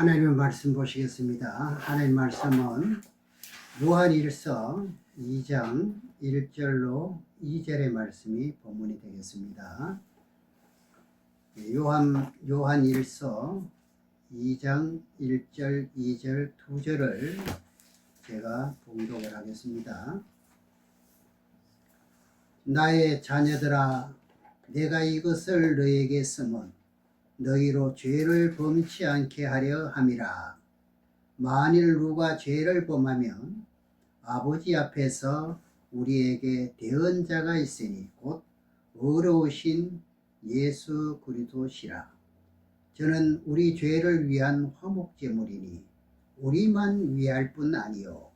하나님의 말씀 보시겠습니다. 하나님의 말씀은 요한일서 2장 1절로 2절의 말씀이 본문이 되겠습니다. 요한일서 2장 1절, 2절, 2절을 제가 봉독을 하겠습니다. 나의 자녀들아, 내가 이것을 너에게 쓰면 너희로 죄를 범치 않게 하려 함이라. 만일 누가 죄를 범하면 아버지 앞에서 우리에게 대언자가 있으니 곧 의로우신 예수 그리스도시라. 저는 우리 죄를 위한 화목제물이니 우리만 위할 뿐 아니요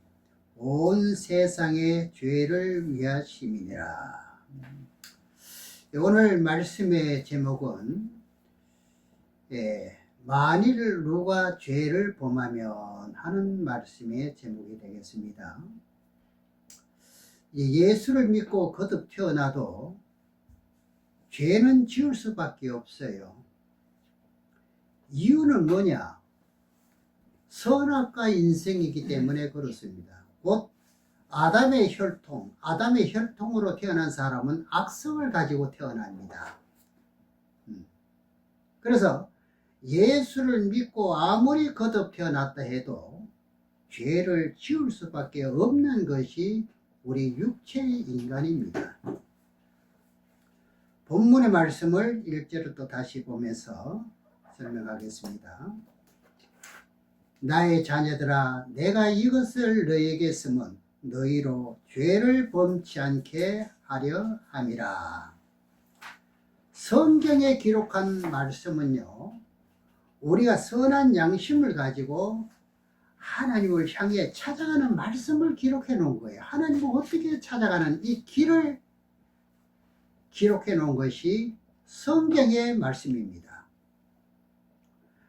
온 세상의 죄를 위하심이니라. 오늘 말씀의 제목은 만일 누가 죄를 범하면 하는 말씀의 제목이 되겠습니다. 예수를 믿고 거듭 태어나도 죄는 지을 수밖에 없어요. 이유는 뭐냐? 선악과 인생이기 때문에 그렇습니다. 곧 아담의 혈통으로 태어난 사람은 악성을 가지고 태어납니다. 그래서 예수를 믿고 아무리 거듭 태어났다 해도 죄를 지을 수밖에 없는 것이 우리 육체의 인간입니다. 본문의 말씀을 1절을 또 다시 보면서 설명하겠습니다. 나의 자녀들아, 내가 이것을 너에게 쓰면 너희로 죄를 범치 않게 하려 함이라. 성경에 기록한 말씀은요, 우리가 선한 양심을 가지고 하나님을 향해 찾아가는 말씀을 기록해 놓은 거예요. 하나님을 어떻게 찾아가는 이 길을 기록해 놓은 것이 성경의 말씀입니다.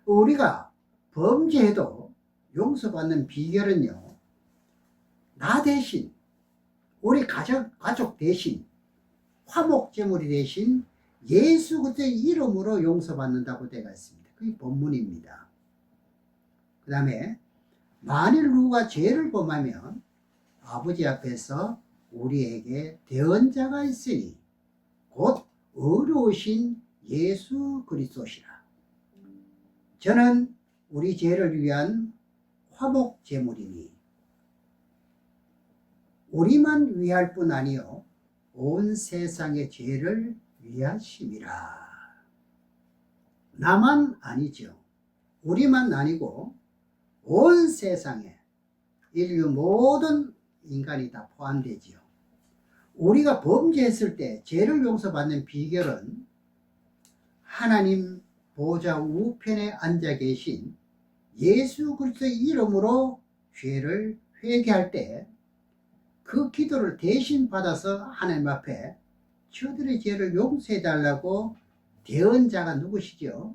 우리가 범죄해도 용서받는 비결은요, 나 대신, 우리 가족 대신, 화목제물이 대신 예수 그리스도의 이름으로 용서받는다고 되어 있습니다. 그게 본문입니다. 그 다음에 만일 누가 죄를 범하면 아버지 앞에서 우리에게 대언자가 있으니 곧 의로우신 예수 그리스도시라. 저는 우리 죄를 위한 화목제물이니 우리만 위할 뿐 아니요 온 세상의 죄를 위하심이라. 나만 아니죠. 우리만 아니고 온 세상에 인류 모든 인간이 다 포함되지요. 우리가 범죄했을 때 죄를 용서받는 비결은 하나님 보좌 우편에 앉아 계신 예수 그리스도의 이름으로 죄를 회개할 때 그 기도를 대신 받아서 하나님 앞에 저들의 죄를 용서해 달라고 대언자가 누구시죠?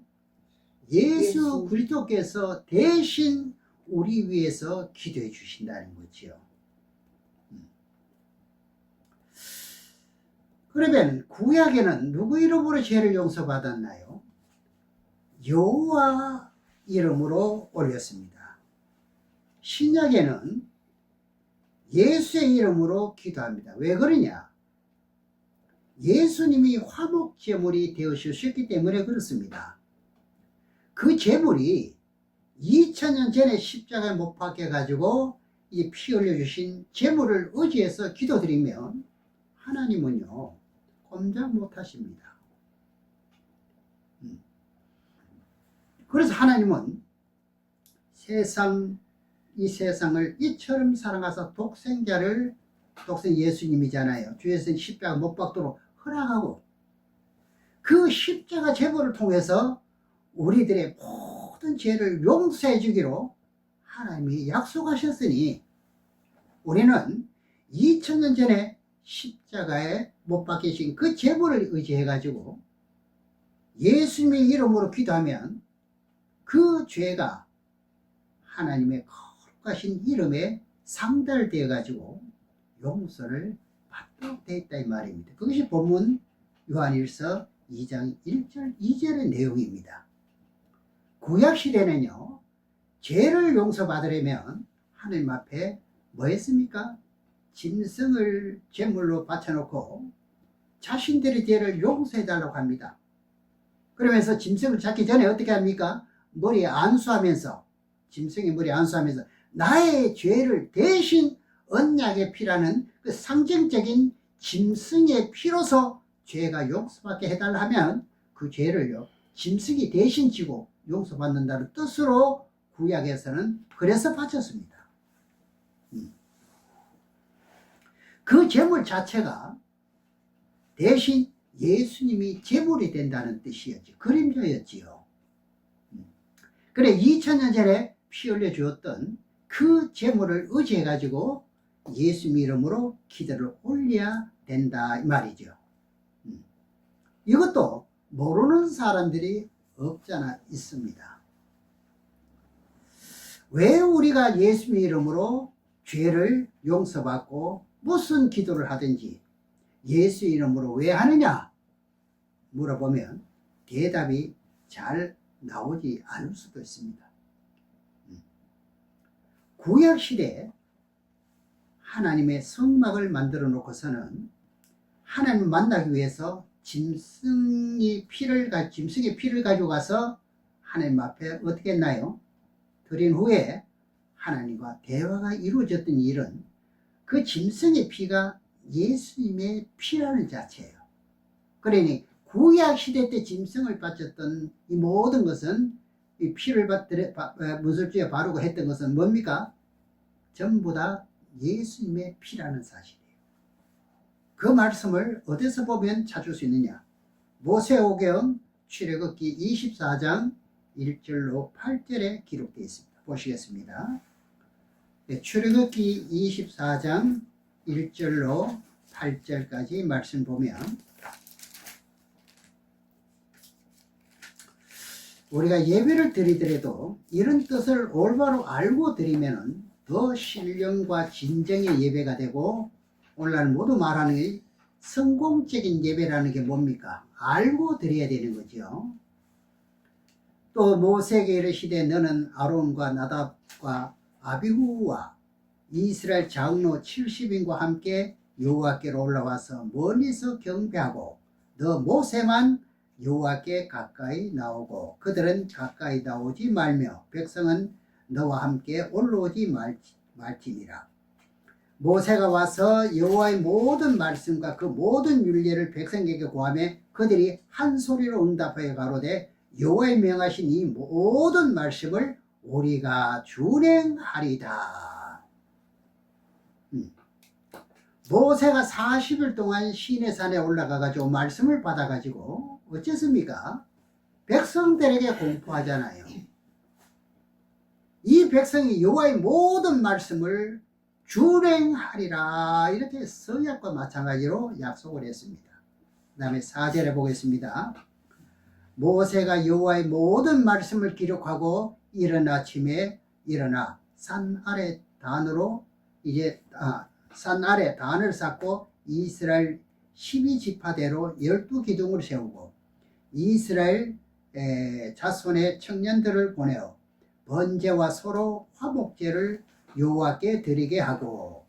예수 그리스도께서 대신 우리 위해서 기도해 주신다는 거죠. 그러면 구약에는 누구 이름으로 죄를 용서받았나요? 여호와 이름으로 올렸습니다. 신약에는 예수의 이름으로 기도합니다. 왜 그러냐? 예수님이 화목제물이 되어주셨기 때문에 그렇습니다. 그 제물이 2000년 전에 십자가에 못 박혀가지고 이 피 흘려주신 제물을 의지해서 기도드리면 하나님은요 꼼짝 못하십니다. 그래서 하나님은 이 세상을 이처럼 사랑하사 독생 예수님이잖아요. 주 예수님 십자가 못 박도록 허락하고 그 십자가 제물을 통해서 우리들의 모든 죄를 용서해 주기로 하나님이 약속하셨으니 우리는 2000년 전에 십자가에 못 박히신 그 제물을 의지해 가지고 예수님의 이름으로 기도하면 그 죄가 하나님의 거룩하신 이름에 상달되어 가지고 용서를 받도록 되어 있다 이 말입니다. 그것이 본문 요한일서 2장 1절 2절의 내용입니다. 구약시대는요 죄를 용서받으려면 하나님 앞에 뭐 했습니까? 짐승을 제물로 바쳐놓고 자신들의 죄를 용서해달라고 합니다. 그러면서 짐승을 잡기 전에 어떻게 합니까? 머리에 안수하면서, 짐승의 머리에 안수하면서 나의 죄를 대신 언약의 피라는 그 상징적인 짐승의 피로서 죄가 용서받게 해달라 하면 그 죄를요 짐승이 대신 지고 용서받는다는 뜻으로 구약에서는 그래서 바쳤습니다. 그 제물 자체가 대신 예수님이 제물이 된다는 뜻이었지, 그림자였지요. 그래 2000년 전에 피 흘려 주었던 그 제물을 의지해 가지고 예수님 이름으로 기도를 올려야 된다 이 말이죠. 이것도 모르는 사람들이 없잖아 있습니다. 왜 우리가 예수님 이름으로 죄를 용서받고 무슨 기도를 하든지 예수 이름으로 왜 하느냐 물어보면 대답이 잘 나오지 않을 수도 있습니다. 구약시대에 하나님의 성막을 만들어 놓고서는 하나님을 만나기 위해서 짐승의 피를 가지고 가서 하나님 앞에 어떻게 했나요? 드린 후에 하나님과 대화가 이루어졌던 일은 그 짐승의 피가 예수님의 피라는 자체예요. 그러니 구약시대 때 짐승을 바쳤던 이 모든 것은 이 피를 문설주에 바르고 했던 것은 뭡니까? 전부 다 예수님의 피라는 사실이에요. 그 말씀을 어디서 보면 찾을 수 있느냐? 모세오경 출애굽기 24장 1절로 8절에 기록되어 있습니다. 보시겠습니다. 출애굽기 24장 1절로 8절까지 말씀 보면 우리가 예배를 드리더라도 이런 뜻을 올바로 알고 드리면 더 신령과 진정의 예배가 되고 오늘날 모두 말하는 게 성공적인 예배라는 게 뭡니까? 알고 드려야 되는 거죠. 또 모세에게 이르시되 너는 아론과 나답과 아비후와 이스라엘 장로 70인과 함께 여호와께로 올라와서 멀리서 경배하고 너 모세만 여호와께 가까이 나오고 그들은 가까이 나오지 말며 백성은 너와 함께 올라오지 말지니라. 모세가 와서 여호와의 모든 말씀과 그 모든 율례를 백성에게 고하매 그들이 한 소리로 응답하여 가로되 여호와의 명하신 이 모든 말씀을 우리가 준행하리다. 모세가 40일 동안 시내산에 올라가가지고 말씀을 받아가지고 어쨌습니까? 백성들에게 공포하잖아요. 이 백성이 여호와의 모든 말씀을 준행하리라 이렇게 서약과 마찬가지로 약속을 했습니다. 그 다음에 4절에 보겠습니다. 모세가 여호와의 모든 말씀을 기록하고 이른 아침에 일어나 산 아래 단으로 산 아래 단을 쌓고 이스라엘 12지파대로 12기둥을 세우고 이스라엘 자손의 청년들을 보내어 번제와 서로 화목제를 여호와께 드리게 하고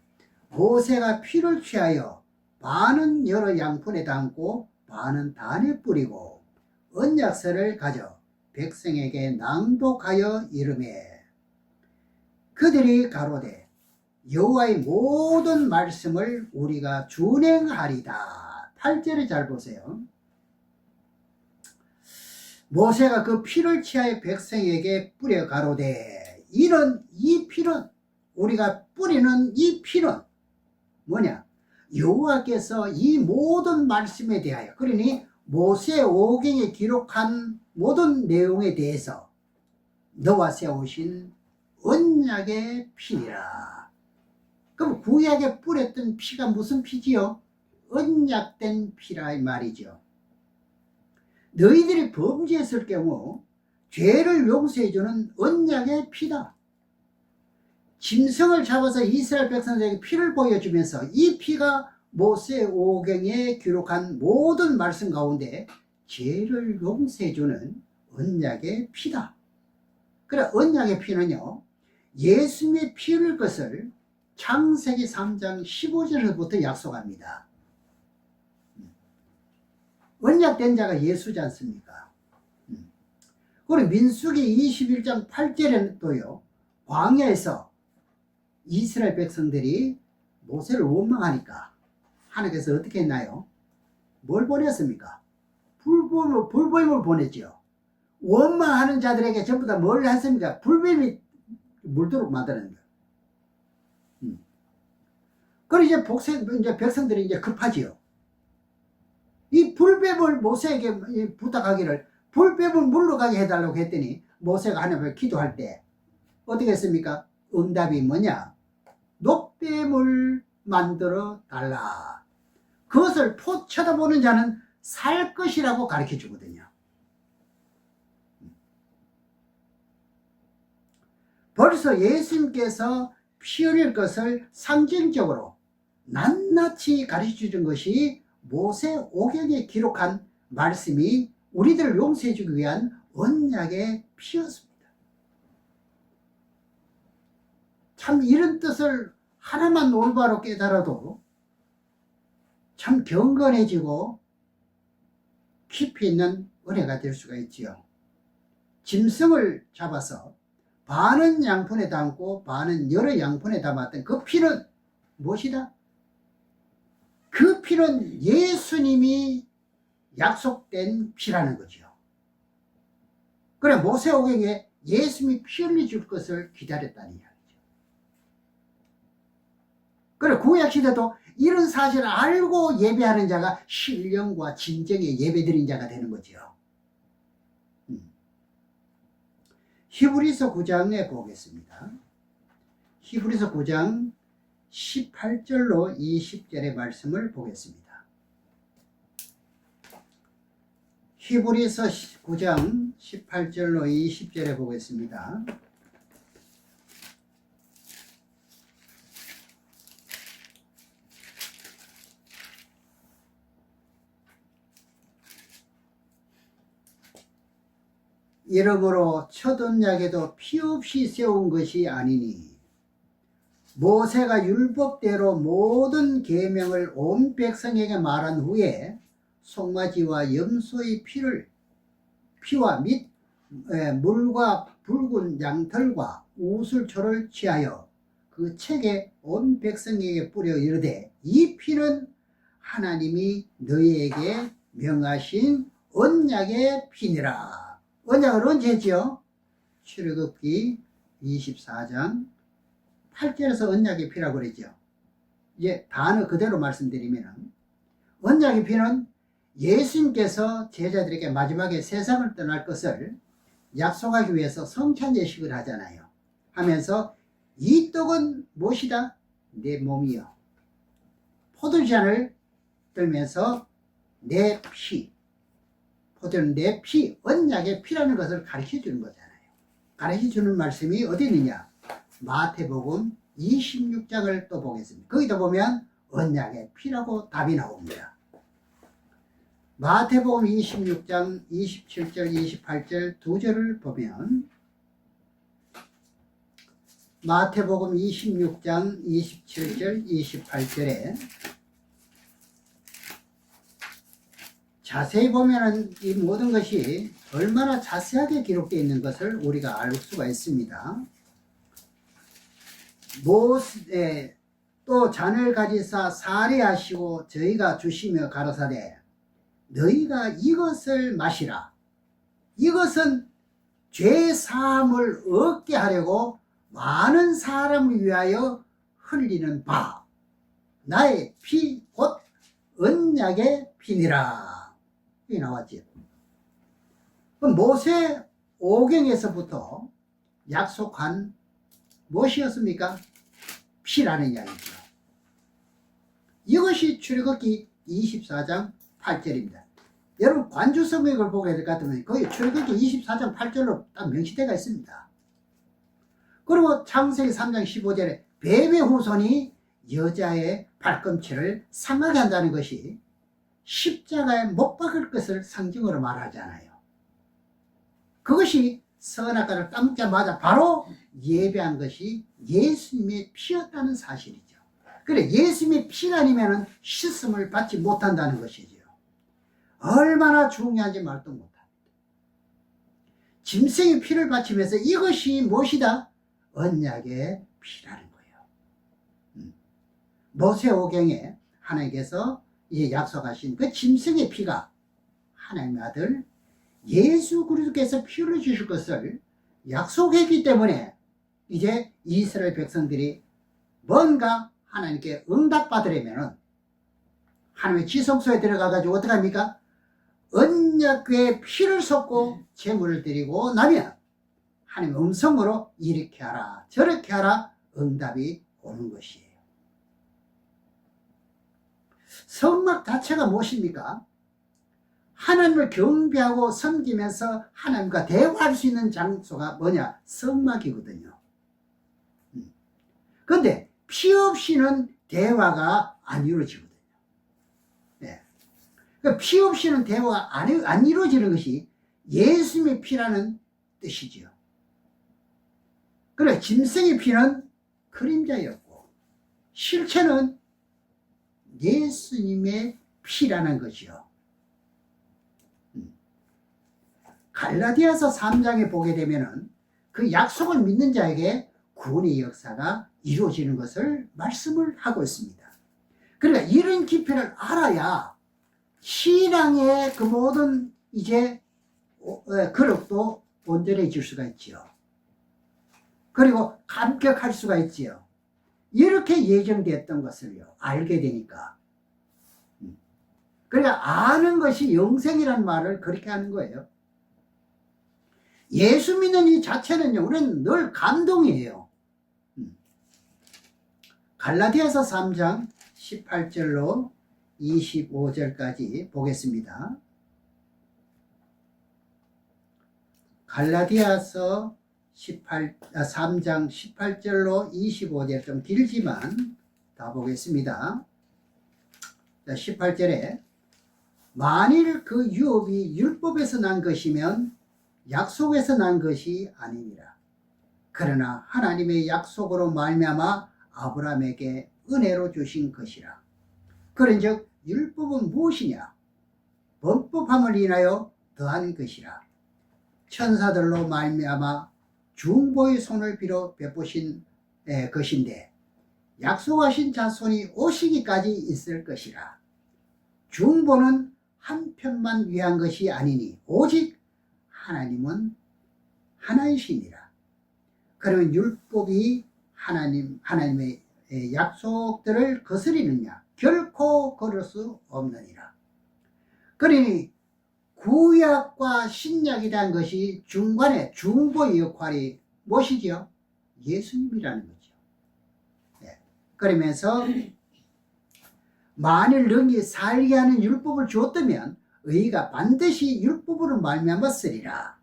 모세가 피를 취하여 반은 여러 양푼에 담고 반은 단에 뿌리고 언약서를 가져 백성에게 낭독하여 이르매 그들이 가로되 여호와의 모든 말씀을 우리가 준행하리다. 8절을 잘 보세요. 모세가 그 피를 취하여 백성에게 뿌려 가로되 이 피는 우리가 뿌리는 이 피는 뭐냐? 여호와께서 이 모든 말씀에 대하여 그러니 모세 오경에 기록한 모든 내용에 대해서 너와 세우신 언약의 피니라. 그럼 구약에 뿌렸던 피가 무슨 피지요? 언약된 피라 이 말이죠. 너희들이 범죄했을 경우 죄를 용서해주는 언약의 피다. 짐승을 잡아서 이스라엘 백성들에게 피를 보여주면서 이 피가 모세 오경에 기록한 모든 말씀 가운데 죄를 용서해주는 언약의 피다. 그래 언약의 피는요, 예수님의 피 흘릴 것을 창세기 3장 15절부터 약속합니다. 언약된 자가 예수지 않습니까? 그리고 민수기 21장 8절에는 또요, 광야에서 이스라엘 백성들이 모세를 원망하니까 하나님께서 어떻게 했나요? 뭘 보냈습니까? 불보임을 보냈죠. 원망하는 자들에게 전부 다 뭘 했습니까? 불뱀이 물도록 만드는 거예요. 그리고 이제 백성들이 이제 급하지요. 이 불뱀을 모세에게 부탁하기를 불뱀을 물러가게 해달라고 했더니 모세가 하나님께 기도할 때 어떻게 했습니까? 응답이 뭐냐? 녹뱀을 만들어 달라. 그것을 쳐다보는 자는 살 것이라고 가르쳐 주거든요. 벌써 예수님께서 피 흘릴 것을 상징적으로 낱낱이 가르쳐 준 것이 모세오경에 기록한 말씀이 우리들을 용서해 주기 위한 언약의 피였습니다. 참 이런 뜻을 하나만 올바로 깨달아도 참 경건해지고 깊이 있는 은혜가 될 수가 있지요. 짐승을 잡아서 반은 양푼에 담고 반은 여러 양푼에 담았던 그 피는 무엇이다? 그 피는 예수님이 약속된 피라는 거죠. 그래 모세오경에 예수님이 피 흘려줄 것을 기다렸다는 이야기죠. 그래 구약시대도 이런 사실을 알고 예배하는 자가 신령과 진정의 예배드린 자가 되는 거죠. 히브리서 9장에 보겠습니다. 히브리서 9장 18절로 20절의 말씀을 보겠습니다. 히브리서 9장 18절로 20절에 보겠습니다. 이러므로 첫 언약에도 피 없이 세운 것이 아니니 모세가 율법대로 모든 계명을 온 백성에게 말한 후에 송아지와 염소의 피와 및 물과 붉은 양털과 우슬초를 취하여 그 책에 온 백성에게 뿌려 이르되 이 피는 하나님이 너희에게 명하신 언약의 피니라. 언약을 언제 했지요? 출애굽기 24장 8절에서 언약의 피라고 그랬죠. 이제 단어 그대로 말씀드리면 언약의 피는 예수님께서 제자들에게 마지막에 세상을 떠날 것을 약속하기 위해서 성찬 예식을 하잖아요. 하면서 이 떡은 무엇이다? 내 몸이요. 포도주잔을 들면서 내 피, 포도는 내 피, 언약의 피라는 것을 가르쳐 주는 거잖아요. 가르쳐 주는 말씀이 어디 있느냐? 마태복음 26장을 또 보겠습니다. 거기다 보면 언약의 피라고 답이 나옵니다. 마태복음 26장 27절 28절 두 절을 보면 마태복음 26장 27절 28절에 자세히 보면은 이 모든 것이 얼마나 자세하게 기록되어 있는 것을 우리가 알 수가 있습니다. 또 잔을 가지사 사례하시고 저희가 주시며 가라사대 너희가 이것을 마시라. 이것은 죄 사함을 얻게 하려고 많은 사람을 위하여 흘리는 바 나의 피 곧 언약의 피니라. 이 나왔죠. 그럼 모세 오경에서부터 약속한 무엇이었습니까? 피라는 이야기죠. 이것이 출애굽기 24장 8절입니다. 여러분 관주 성경을 보게 될 것 같으면 거기 출애굽기 24장 8절로 딱 명시되어 있습니다. 그리고 창세기 3장 15절에 뱀의 후손이 여자의 발꿈치를 상하게 한다는 것이 십자가에 못 박을 것을 상징으로 말하잖아요. 그것이 선악과를 감자마자 바로 예배한 것이 예수님의 피였다는 사실이죠. 그래, 예수님의 피가 아니면 씻음을 받지 못한다는 것이죠. 얼마나 중요한지 말도 못합니다. 짐승의 피를 바치면서 이것이 무엇이다? 언약의 피라는 거예요. 모세오경에 하나님께서 이제 약속하신 그 짐승의 피가 하나님의 아들 예수 그리스도께서 피 흘려 주실 것을 약속했기 때문에 이제 이스라엘 백성들이 뭔가 하나님께 응답받으려면 하나님의 지성소에 들어가가지고 어떻게 합니까? 언약궤에 피를 쏟고 제물을 드리고 나면 하나님의 음성으로 이렇게 하라 저렇게 하라 응답이 오는 것이에요. 성막 자체가 무엇입니까? 하나님을 경배하고 섬기면서 하나님과 대화할 수 있는 장소가 뭐냐? 성막이거든요. 그런데 피 없이는 대화가 안 이루어지거든요. 네. 그러니까 피 없이는 대화가 안 이루어지는 것이 예수님의 피라는 뜻이지요. 그래, 짐승의 피는 그림자였고 실체는 예수님의 피라는 것이요. 갈라디아서 3장에 보게 되면은 그 약속을 믿는 자에게 구원의 역사가 이루어지는 것을 말씀을 하고 있습니다. 그러니까 이런 깊이를 알아야 신앙의 그 모든 이제 그릇도 온전해질 수가 있지요. 그리고 감격할 수가 있지요. 이렇게 예정되었던 것을요 알게 되니까. 그러니까 아는 것이 영생이라는 말을 그렇게 하는 거예요. 예수 믿는 이 자체는요 우리는 늘 감동이에요. 갈라디아서 3장 18절로 25절까지 보겠습니다. 갈라디아서 3장 18절로 25절 좀 길지만 다 보겠습니다. 18절에 만일 그 유업이 율법에서 난 것이면 약속에서 난 것이 아니니라. 그러나 하나님의 약속으로 말미암아 아브라함에게 은혜로 주신 것이라. 그런즉 율법은 무엇이냐? 범법함을 인하여 더한 것이라. 천사들로 말미암아 중보의 손을 빌어 베푸신 것인데 약속하신 자손이 오시기까지 있을 것이라. 중보는 한편만 위한 것이 아니니 오직 하나님은 하나이시니라. 그러면 율법이 하나님의 약속들을 거스리느냐? 결코 그럴 수 없느니라. 그러니 구약과 신약이라는 것이 중간에 중보의 역할이 무엇이죠? 예수님이라는 거죠. 네. 그러면서 만일 너희 살게 하는 율법을 주었다면 의가 반드시 율법으로 말미암았으리라.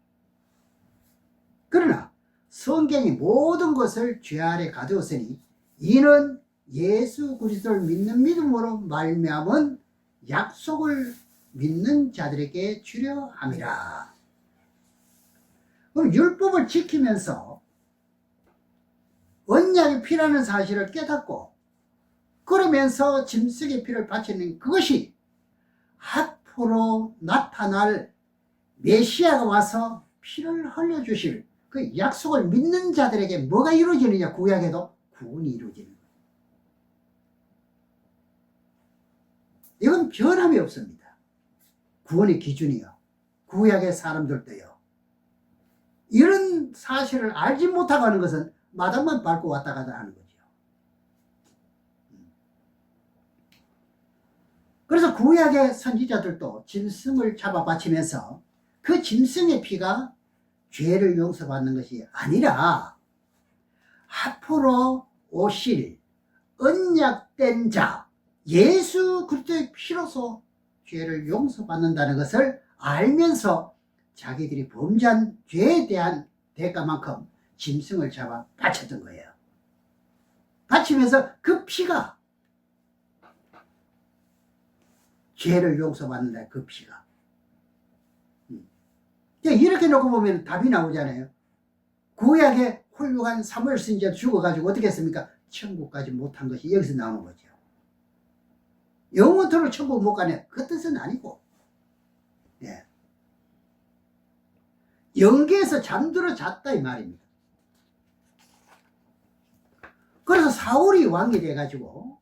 그러나 성경이 모든 것을 죄 아래 가두었으니 이는 예수 그리스도를 믿는 믿음으로 말미암은 약속을 믿는 자들에게 주려 함이라. 그럼 율법을 지키면서 언약의 피라는 사실을 깨닫고 그러면서 짐승의 피를 바치는 그것이 앞으로 나타날 메시아가 와서 피를 흘려주실 그 약속을 믿는 자들에게 뭐가 이루어지느냐? 구약에도 구원이 이루어지는 거예요. 이건 변함이 없습니다. 구원의 기준이요. 구약의 사람들도요. 이런 사실을 알지 못하고 하는 것은 마당만 밟고 왔다 갔다 하는 거죠. 그래서 구약의 선지자들도 짐승을 잡아 바치면서 그 짐승의 피가 죄를 용서받는 것이 아니라 앞으로 오실 언약된 자 예수 그리스도의 피로서 죄를 용서받는다는 것을 알면서 자기들이 범죄한 죄에 대한 대가만큼 짐승을 잡아 바쳤던 거예요. 바치면서 그 피가 죄를 용서받는다. 그 피가 이렇게 놓고 보면 답이 나오잖아요. 구약의 훌륭한 사무엘 선지자 죽어가지고 어떻게 했습니까? 천국까지 못한 것이 여기서 나오는 거죠. 영원토록 천국 못 가냐? 그 뜻은 아니고, 예. 영계에서 잠들어 잤다 이 말입니다. 그래서 사울이 왕이 돼가지고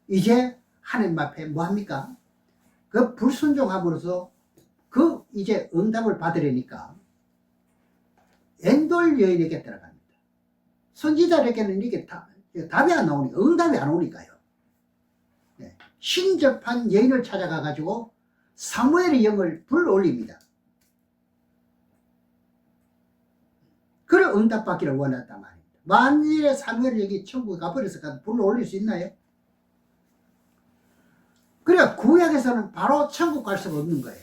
이제 하나님 앞에 뭐합니까? 그 불순종함으로써 그 이제 응답을 받으려니까 엔돌 여인에게 들어갑니다. 선지자에게는 이게 답이 안 나오니까, 응답이 안 오니까요. 네. 신접한 여인을 찾아가가지고 사무엘의 영을 불러올립니다. 그래 응답받기를 원했단 말입니다. 만일에 사무엘 영이 천국에 가버려서 불러올릴 수 있나요? 그래 구약에서는 바로 천국 갈 수가 없는 거예요.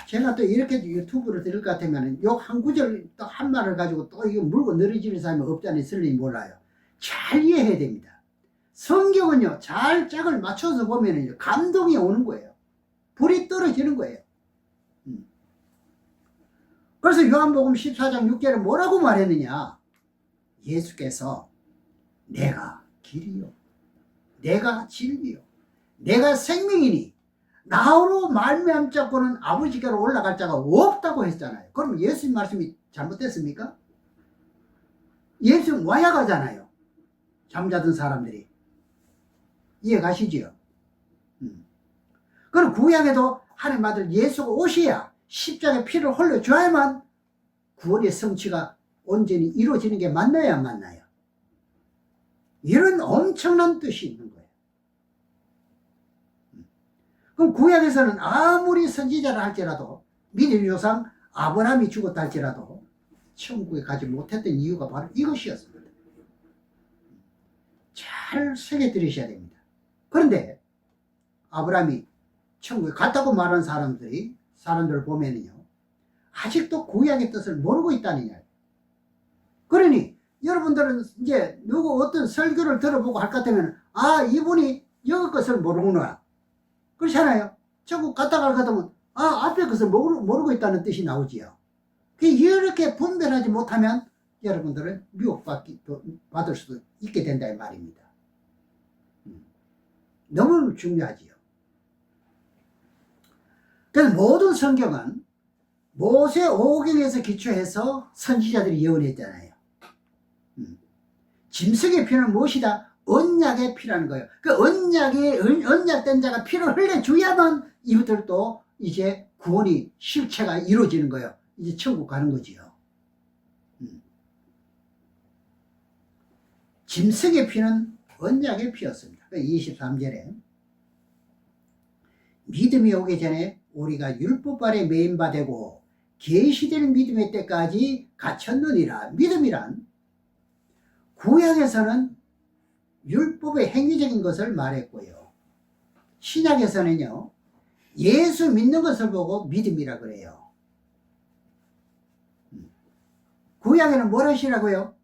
제가 또 이렇게 유튜브를 들을 것 같으면 요 한 구절 또 한 말을 가지고 또 이거 물고 늘어지는 사람이 없잖아요. 있을지 몰라요. 잘 이해해야 됩니다. 성경은요 잘 짝을 맞춰서 보면은요 감동이 오는 거예요. 불이 떨어지는 거예요. 그래서 요한복음 14장 6절에 뭐라고 말했느냐? 예수께서 내가 길이요 내가 진리요 내가 생명이니 나로 말미암 자고는 아버지께로 올라갈 자가 없다고 했잖아요. 그럼 예수님 말씀이 잘못됐습니까? 예수님 와야 가잖아요. 잠자던 사람들이. 이해 가시지요? 그럼 구약에도 하나님 아들 예수가 오셔야 십자가에 피를 흘려줘야만 구원의 성취가 온전히 이루어지는 게 맞나요 안 맞나요? 이런 엄청난 뜻이 있는 거예요. 그럼 구약에서는 아무리 선지자를 할지라도 믿음의 조상 아브라함이 죽었다 할지라도 천국에 가지 못했던 이유가 바로 이것이었습니다. 잘 새겨 들으셔야 됩니다. 그런데 아브라함이 천국에 갔다고 말하는 사람들을 보면요 아직도 구약의 뜻을 모르고 있다느냐. 그러니 여러분들은 이제 누구 어떤 설교를 들어보고 할 것 같으면 이분이 여기 것을 모르구나 그렇잖아요. 천국 갔다 갈 것 같으면 앞에 것을 모르고 있다는 뜻이 나오지요. 이렇게 분별하지 못하면 여러분들은 미혹받을 수도 있게 된다 이 말입니다. 너무 중요하지요. 그래서 모든 성경은 모세 오경에서 기초해서 선지자들이 예언했잖아요. 짐승의 피는 무엇이다? 언약의 피라는 거예요. 그 언약된 자가 피를 흘려줘야만 이분들도 이제 구원이 실체가 이루어지는 거예요. 이제 천국 가는 거지요. 짐승의 피는 언약의 피였습니다. 23절에 믿음이 오기 전에 우리가 율법 아래 매인 바 되고 계시될 믿음의 때까지 갇혔느니라. 믿음이란 구약에서는 율법의 행위적인 것을 말했고요. 신약에서는요 예수 믿는 것을 보고 믿음이라 그래요. 구약에는 뭘 하시라고요?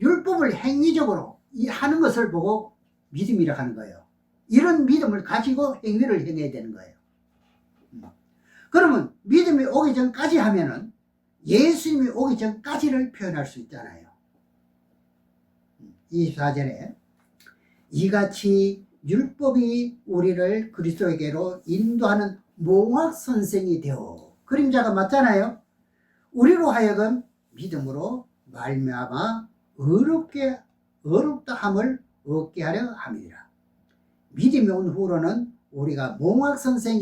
율법을 행위적으로 하는 것을 보고 믿음이라 하는 거예요. 이런 믿음을 가지고 행위를 행해야 되는 거예요. 그러면 믿음이 오기 전까지 하면은 예수님이 오기 전까지를 표현할 수 있잖아요. 24절에 이같이 율법이 우리를 그리스도에게로 인도하는 몽학선생이 되어 그림자가 맞잖아요. 우리로 하여금 믿음으로 말미암아 어렵다함을 얻게 하려 함이라. 믿음이 온 후로는 우리가 몽학선생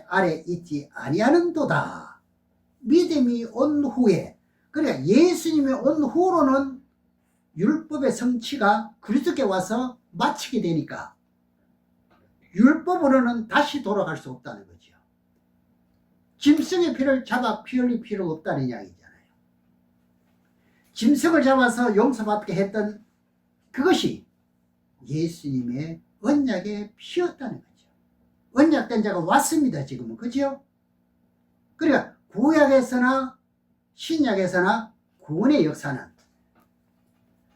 아래 있지 아니하는도다. 믿음이 온 후에 그래 예수님이 온 후로는 율법의 성취가 그리스도께 와서 마치게 되니까 율법으로는 다시 돌아갈 수 없다는 거죠. 짐승의 피를 잡아 피 흘릴 필요가 없다는 이야기잖아요. 짐승을 잡아서 용서받게 했던 그것이 예수님의 언약의 피였다는 거죠. 언약된 자가 왔습니다. 지금은. 그죠? 그러니까 구약에서나 신약에서나 구원의 역사는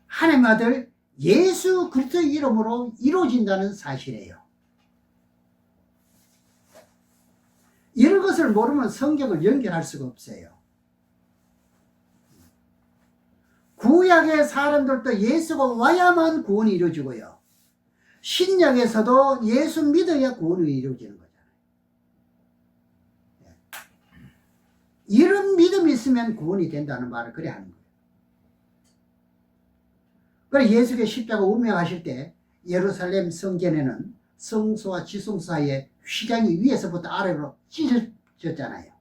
하나님 아들 예수 그리스도 이름으로 이루어진다는 사실이에요. 이런 것을 모르면 성경을 연결할 수가 없어요. 구약의 사람들도 예수가 와야만 구원이 이루어지고요. 신약에서도 예수 믿어야 구원이 이루어지는 거잖아요. 이런 믿음이 있으면 구원이 된다는 말을 그래 하는 거예요. 그래서 예수께서 십자가 운명하실 때 예루살렘 성전에는 성소와 지성소 사이에 휘장이 위에서부터 아래로 찢어졌잖아요.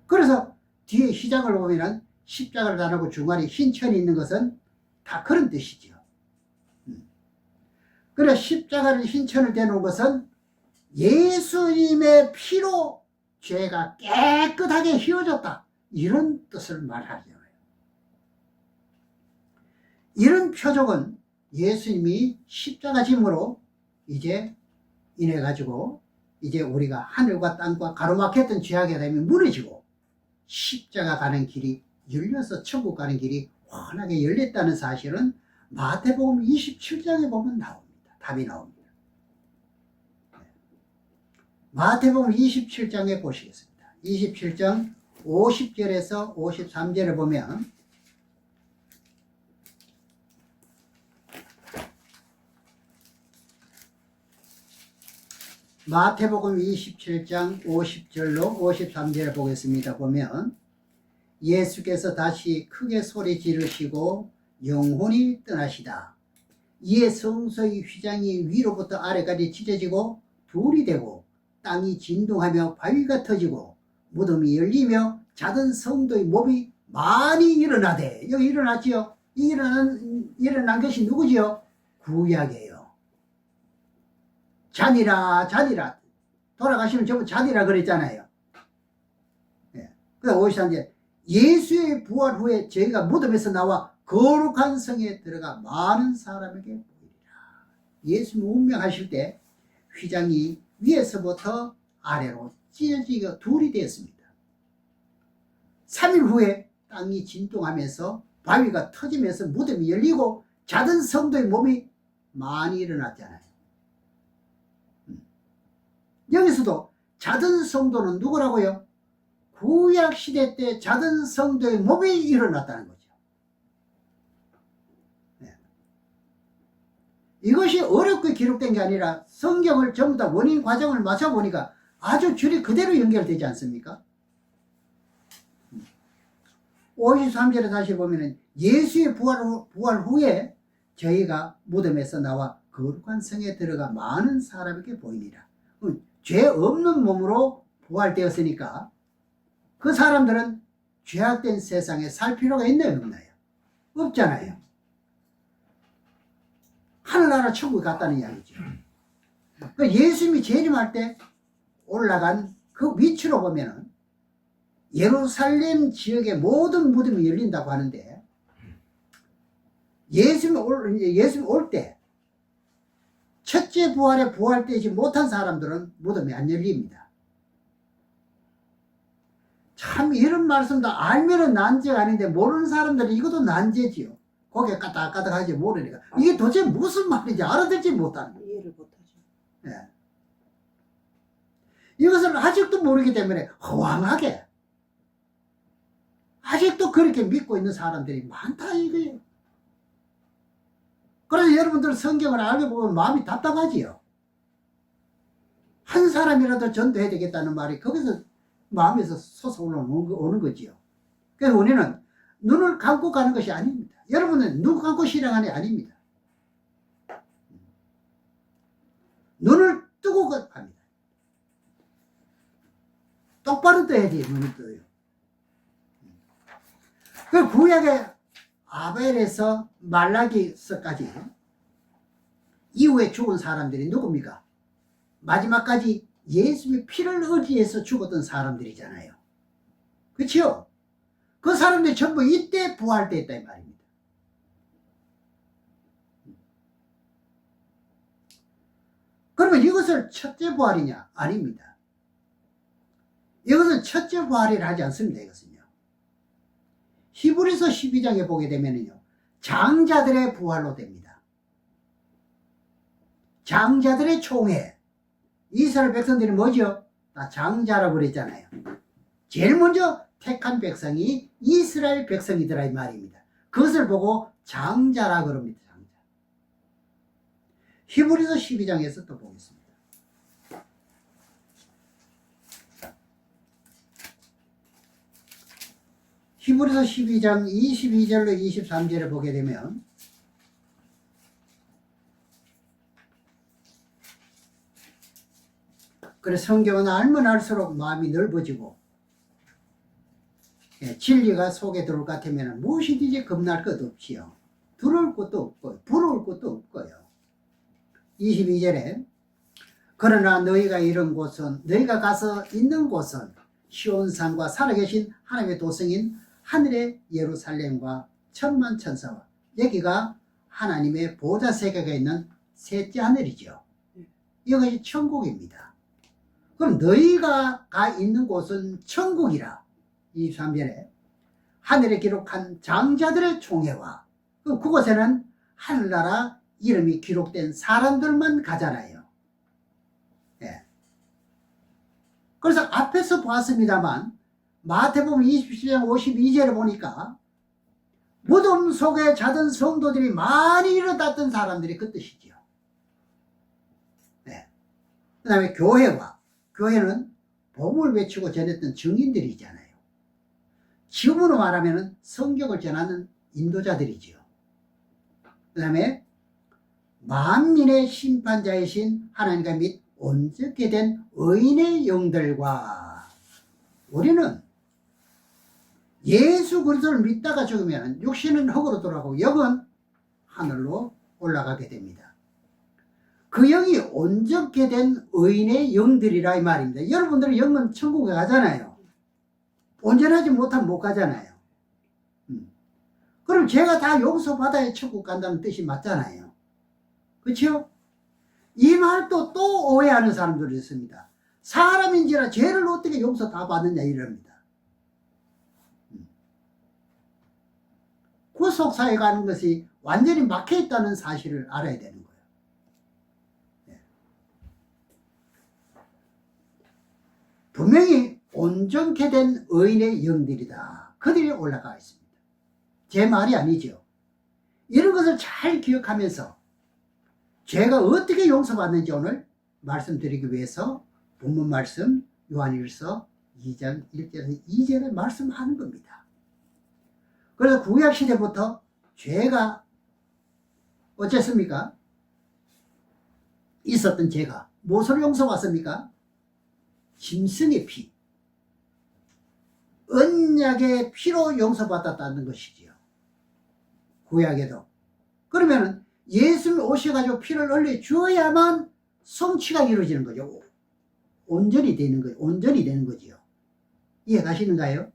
그래서 뒤에 휘장을 보면은 십자가를 달고 중간에 흰 천이 있는 것은 다 그런 뜻이죠. 그래서 십자가를 흰 천을 대놓은 것은 예수님의 피로 죄가 깨끗하게 휘어졌다, 이런 뜻을 말하잖아요. 이런 표적은 예수님이 십자가 짐으로 이제 인해 가지고 이제 우리가 하늘과 땅과 가로막혔던 죄악의 담이 무너지고 십자가 가는 길이 열려서 천국 가는 길이 환하게 열렸다는 사실은 마태복음 27장에 보면 나옵니다. 답이 나옵니다. 마태복음 27장에 보시겠습니다. 27장 50절에서 53절을 보면 마태복음 27장 50절로 53절을 보겠습니다. 보면 예수께서 다시 크게 소리 지르시고 영혼이 떠나시다. 이에 성소의 휘장이 위로부터 아래까지 찢어지고 불이 되고 땅이 진동하며 바위가 터지고 무덤이 열리며 자던 성도의 몸이 많이 일어나되, 여기 일어났지요? 일어난 것이 누구지요? 구약이에요. 잔이라 잔이라, 돌아가시면 전부 잔이라 그랬잖아요. 예. 그래서 53절, 예수의 부활 후에 저희가 무덤에서 나와 거룩한 성에 들어가 많은 사람에게 보이리라. 예수님 운명하실 때 휘장이 위에서부터 아래로 찢어지고 둘이 되었습니다. 3일 후에 땅이 진동하면서 바위가 터지면서 무덤이 열리고 자던 성도의 몸이 많이 일어났잖아요. 여기서도 자던 성도는 누구라고요? 구약 시대 때 자던 성도의 몸이 일어났다는 거죠. 네. 이것이 어렵게 기록된 게 아니라 성경을 전부 다 원인 과정을 맞춰보니까 아주 줄이 그대로 연결되지 않습니까? 53절에 다시 보면은 예수의 부활 후에 저희가 무덤에서 나와 거룩한 성에 들어가 많은 사람에게 보이니라. 죄 없는 몸으로 부활되었으니까 그 사람들은 죄악된 세상에 살 필요가 있나요, 없나요? 없잖아요. 하늘나라 천국에 갔다는 이야기죠. 예수님이 재림할 때 올라간 그 위치로 보면은 예루살렘 지역의 모든 무덤이 열린다고 하는데, 예수님 올 때 첫째 부활에 부활되지 못한 사람들은 무덤이 안 열립니다. 참 이런 말씀도 알면은 난제가 아닌데 모르는 사람들은 이것도 난제지요. 고개 까딱까딱하지 모르니까 이게 도대체 무슨 말인지 알아듣지 못하는 거예요. 이해를 못하죠. 네. 이것을 아직도 모르기 때문에 허황하게 아직도 그렇게 믿고 있는 사람들이 많다 이거예요. 그래서 여러분들 성경을 알게 보면 마음이 답답하지요. 한 사람이라도 전도해야 되겠다는 말이 거기서 마음에서 솟아오는 거지요. 그래서 우리는 눈을 감고 가는 것이 아닙니다. 여러분은 눈 감고 신앙하는 게 아닙니다. 눈을 뜨고 갑니다. 똑바로 떠야지 눈을 떠요. 그 구약의 아벨에서 말라기서까지 이후에 죽은 사람들이 누굽니까? 마지막까지 예수님의 피를 의지해서 죽었던 사람들이잖아요. 그렇죠? 그 사람들이 전부 이때 부활됐다 이 말입니다. 그러면 이것을 첫째 부활이냐? 아닙니다. 이것은 첫째 부활이라 하지 않습니다. 이것은요. 히브리서 12장에 보게 되면요, 장자들의 부활로 됩니다. 장자들의 총회. 이스라엘 백성들이 뭐죠? 다 장자라고 그랬잖아요. 제일 먼저 택한 백성이 이스라엘 백성이더라 이 말입니다. 그것을 보고 장자라 그럽니다. 장자. 히브리서 12장에서 또 보겠습니다. 히브리서 12장 22절로 23절을 보게 되면 그래 성경은 알면 알수록 마음이 넓어지고 진리가 속에 들어올 것 같으면 무엇이든지 겁날 것 없지요. 두려울 것도 없고 부러울 것도 없고요. 22절에 그러나 너희가 이런 곳은 너희가 가서 있는 곳은 시온산과 살아계신 하나님의 도성인 하늘의 예루살렘과 천만 천사와 여기가 하나님의 보좌 세계가 있는 셋째 하늘이죠. 이것이 천국입니다. 그럼 너희가 가 있는 곳은 천국이라 23절에 하늘에 기록한 장자들의 총회와 그럼 그곳에는 하늘나라 이름이 기록된 사람들만 가잖아요. 예. 그래서 앞에서 봤습니다만 마태복음 27장 52절에 보니까 무덤 속에 자던 성도들이 많이 일어났던 사람들이 그 뜻이죠. 네. 그 다음에 교회는 복음을 외치고 전했던 증인들이잖아요. 지금으로 말하면 성경을 전하는 인도자들이죠. 그 다음에 만민의 심판자이신 하나님과 및 온전케 된 의인의 영들과 우리는 예수 그리스도를 믿다가 죽으면 육신은 흙으로 돌아가고 영은 하늘로 올라가게 됩니다. 그 영이 온전케 된 의인의 영들이라 이 말입니다. 여러분들은 영은 천국에 가잖아요. 온전하지 못하면 못 가잖아요. 그럼 제가 다 용서받아야 천국 간다는 뜻이 맞잖아요. 그렇죠? 이 말도 또 오해하는 사람들이 있습니다. 사람인지라 죄를 어떻게 용서 다 받느냐 이럽니다. 구속사에 가는 것이 완전히 막혀있다는 사실을 알아야 되는 거예요. 네. 분명히 온전케 된 의인의 영들이다. 그들이 올라가 있습니다. 제 말이 아니죠. 이런 것을 잘 기억하면서 죄가 어떻게 용서받는지 오늘 말씀드리기 위해서 본문 말씀 요한일서 2장 1절에서 2절에 말씀하는 겁니다. 그래서 구약시대부터 죄가 어쨌습니까? 있었던 죄가 무엇으로 용서받습니까? 짐승의 피, 언약의 피로 용서받았다는 것이지요. 구약에도. 그러면 예수님이 오셔가지고 피를 흘려 주어야만 성취가 이루어지는 거죠. 온전히 되는 거예요. 온전히 되는 거지요. 이해 가시는가요?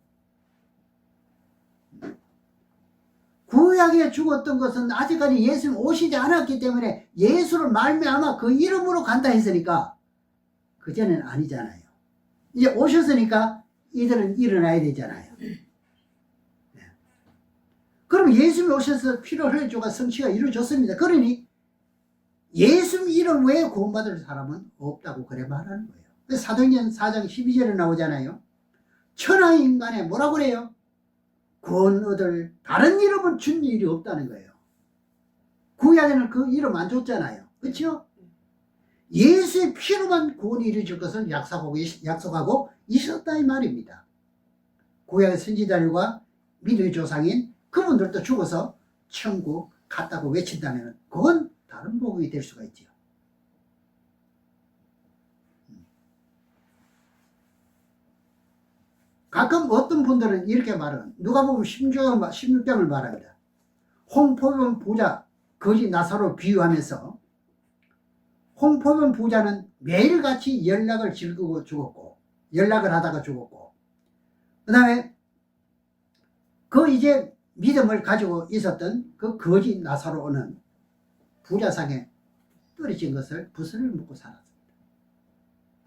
구약에 죽었던 것은 아직까지 예수님 오시지 않았기 때문에 예수를 말미암아 그 이름으로 간다 했으니까 그전에는 아니잖아요. 이제 오셨으니까 이들은 일어나야 되잖아요. 네. 그럼 예수님이 오셔서 피를 흘려주가 성취가 이루어졌습니다. 그러니 예수님 이름 외에 구원받을 사람은 없다고 그래 말하는 거예요. 사도행전 4장 12절에 나오잖아요. 천하 인간에 뭐라고 그래요? 구원 얻을 다른 이름은 준 일이 없다는 거예요. 구약에는 그 이름 안 줬잖아요. 그렇죠? 예수의 피로만 구원이 이루어질 것을 약속하고 있었다 이 말입니다. 구약의 선지자들과 믿음의 조상인 그분들도 죽어서 천국 갔다고 외친다면 그건 다른 복음이 될 수가 있죠. 가끔 어떤 분들은 이렇게 말은 누가복음 16장을 말합니다. 홍포병 부자 거지 나사로 비유하면서 홍포병 부자는 매일같이 연락을 즐기고 죽었고 연락을 하다가 죽었고 그 다음에 그 이제 믿음을 가지고 있었던 그 거지 나사로는 부자상에 떨어진 것을 부스를 먹고 살았습니다.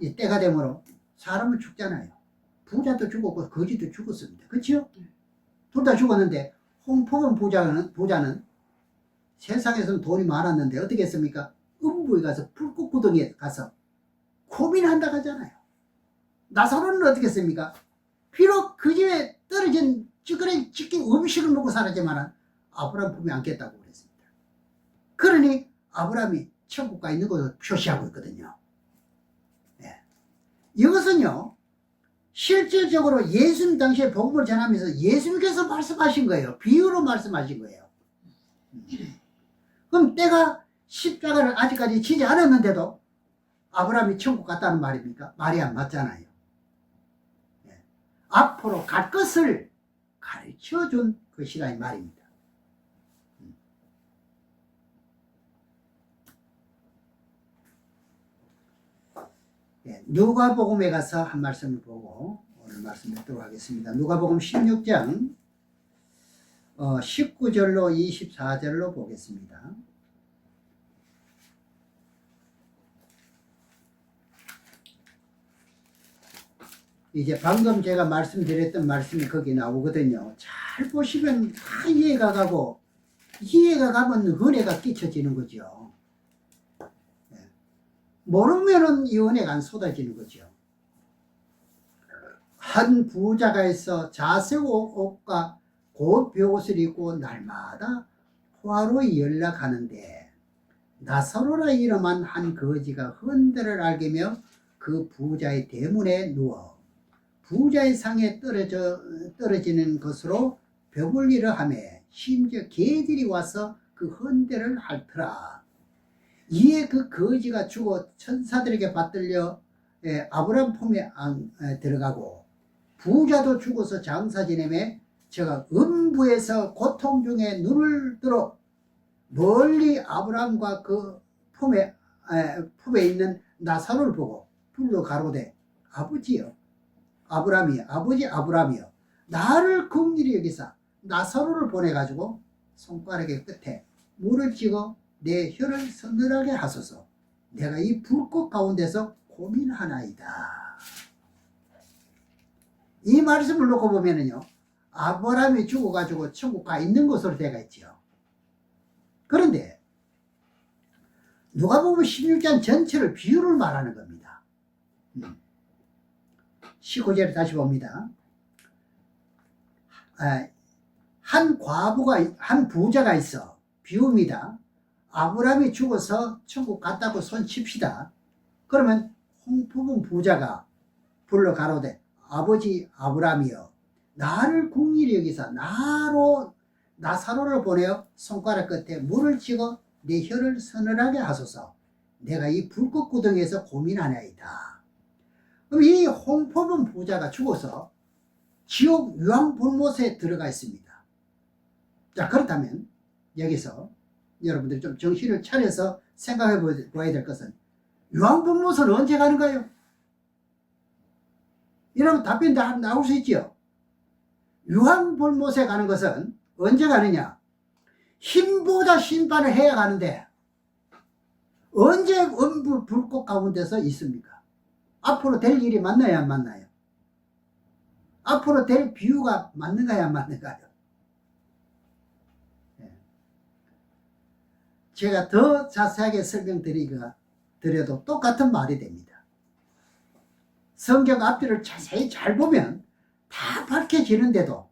이 때가 되므로 사람은 죽잖아요. 부자도 죽었고 거지도 죽었습니다. 그렇죠? 둘 다 죽었는데 홍포병 부자는 세상에서는 돈이 많았는데 어떻게 했습니까? 음부에 가서 불꽃구덩이에 가서 고민한다 하잖아요. 나사로는 어떻게 했습니까? 비록 그 집에 떨어진 찌끄레 찌개 음식을 먹고 살았지만 아브라함 품에 안겠다고 그랬습니다. 그러니 아브라함이 천국 가 있는 것을 표시하고 있거든요. 네. 이것은요, 실질적으로 예수님 당시에 복음을 전하면서 예수님께서 말씀하신 거예요. 비유로 말씀하신 거예요. 그럼 때가 십자가를 아직까지 지지 않았는데도 아브라함이 천국 갔다는 말입니까? 말이 안 맞잖아요. 네. 앞으로 갈 것을 가르쳐 준 것이라 이 말입니다. 네. 누가복음에 가서 한 말씀을 보고 오늘 말씀 듣도록 하겠습니다. 누가복음 16장 19절로 24절로 보겠습니다. 이제 방금 제가 말씀드렸던 말씀이 거기 나오거든요. 잘 보시면 다 이해가 가고, 이해가 가면 은혜가 끼쳐지는 거죠. 모르면은 이 은혜가 안 쏟아지는 거죠. 한 부자가 있어 자색 옷과 곧 벼옷을 입고 날마다 포화로 연락하는데 나사로라 이름한 한 거지가 흔들을 알게며 그 부자의 대문에 누워 부자의 상에 떨어지는 것으로 벽을 이러 하며 심지어 개들이 와서 그 헌대를 핥더라. 이에 그 거지가 죽어 천사들에게 받들려 아브라함 품에 들어가고 부자도 죽어서 장사 지내매 저가 음부에서 고통 중에 눈을 들어 멀리 아브라함과 그 품에 있는 나사로를 보고 불러 가로되 아버지여 아브라함이여 아버지 아브라함이여 나를 긍휼히 여기사 나사로를 보내가지고 손가락의 끝에 물을 찍어 내 혀를 서늘하게 하소서 내가 이 불꽃 가운데서 고민하나이다. 이 말씀을 놓고 보면은요 아브라함이 죽어가지고 천국 가 있는 것으로 되어 있지요. 그런데 누가복음 16장 전체를 비유를 말하는 겁니다. 19절에 다시 봅니다. 한 부자가 있어. 비유입니다. 아브라함이 죽어서 천국 갔다고 손칩시다. 그러면 홍품은 부자가 불러 가로되 아버지 아브라함이여 나를 긍휼히 여기사 나사로를 보내어 손가락 끝에 물을 찍어 내 혀를 서늘하게 하소서 내가 이 불꽃 구덩이에서 고민하나이다. 그럼 이 홍품은 부자가 죽어서 지옥 유황불못에 들어가 있습니다. 자, 그렇다면 여기서 여러분들이 좀 정신을 차려서 생각해 보아야 될 것은 유황불못은 언제 가는가요? 이러면 답변이 나올 수 있지요. 유황불못에 가는 것은 언제 가느냐? 힘보다 심판을 해야 가는데 언제 음부 불꽃 가운데서 있습니까? 앞으로 될 일이 맞나요 안 맞나요? 앞으로 될 비유가 맞는가요 안 맞는가요? 제가 더 자세하게 설명드려도 똑같은 말이 됩니다. 성경 앞뒤를 자세히 잘 보면 다 밝혀지는데도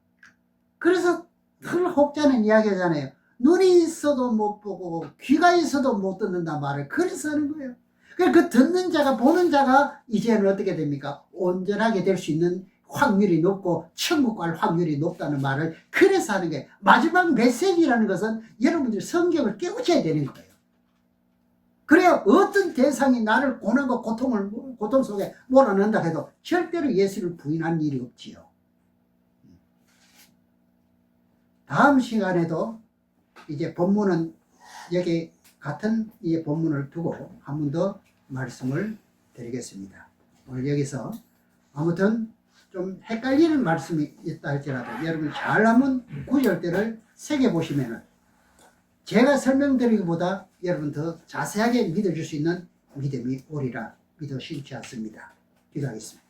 그래서 늘 혹자는 이야기하잖아요. 눈이 있어도 못 보고 귀가 있어도 못 듣는다 말을 그래서 하는 거예요. 그 듣는 자가 보는 자가 이제는 어떻게 됩니까? 온전하게 될 수 있는 확률이 높고 천국 갈 확률이 높다는 말을 그래서 하는 거예요. 마지막 메시지라는 것은 여러분들이 성경을 깨우쳐야 되는 거예요. 그래야 어떤 대상이 나를 고난과 고통 속에 몰아넣는다 해도 절대로 예수를 부인한 일이 없지요. 다음 시간에도 이제 본문은 여기 같은 이 본문을 두고 한 번 더 말씀을 드리겠습니다. 오늘 여기서 아무튼 좀 헷갈리는 말씀이 있다 할지라도 여러분 잘 한번 구절대를 새겨보시면은 제가 설명드리기보다 여러분 더 자세하게 믿어줄 수 있는 믿음이 오리라 믿어 심지 않습니다. 기도하겠습니다.